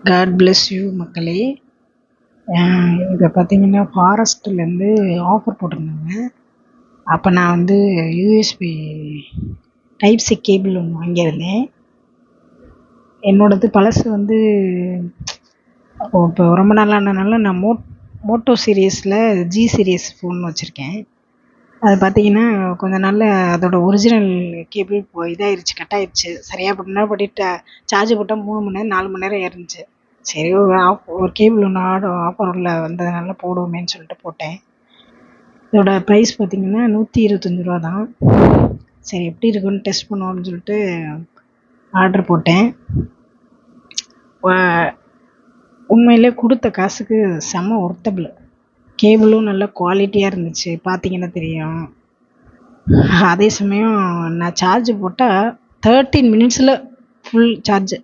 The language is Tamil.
காட் பிளஸ் யூ மக்களே. இதை பார்த்தீங்கன்னா ஃபாரஸ்ட்லேருந்து ஆஃபர் போட்டிருந்தாங்க. அப்போ நான் வந்து யூஎஸ்பி டைப் சி கேபிள் ஒன்று வாங்கியிருந்தேன். என்னோடது பழசு வந்து இப்போ ரொம்ப நாளானனால நான் மோட்டோ சீரியஸில் ஜி சீரியஸ் ஃபோன் வச்சுருக்கேன். அது பார்த்தீங்கன்னா கொஞ்ச நாளில் அதோட ஒரிஜினல் கேபிள் இதாகிடுச்சு, கட் ஆயிடுச்சு. சரியாக அப்படின்னா பண்ணிட்டு சார்ஜ் போட்டால் 3 மணி நேரம் 4 மணி நேரம் ஏறிச்சு. சரி ஒரு கேபிள் ஒன்று ஆஃபரில் வந்ததுனால போடுவோமேன்னு சொல்லிட்டு போட்டேன். இதோட ப்ரைஸ் பார்த்தீங்கன்னா 125 ரூபா தான். சரி எப்படி இருக்குன்னு டெஸ்ட் பண்ணுவோம் அப்படின்னு சொல்லிட்டு ஆர்டர் போட்டேன். உண்மையிலே கொடுத்த காசுக்கு செம்ம ஒர்த்தபிள். கேபிளும் நல்ல குவாலிட்டியாக இருந்துச்சு, பார்த்தீங்கன்னா தெரியும். அதே சமயம் நான் சார்ஜ் போட்டால் 13 மினிட்ஸில் ஃபுல் சார்ஜ்.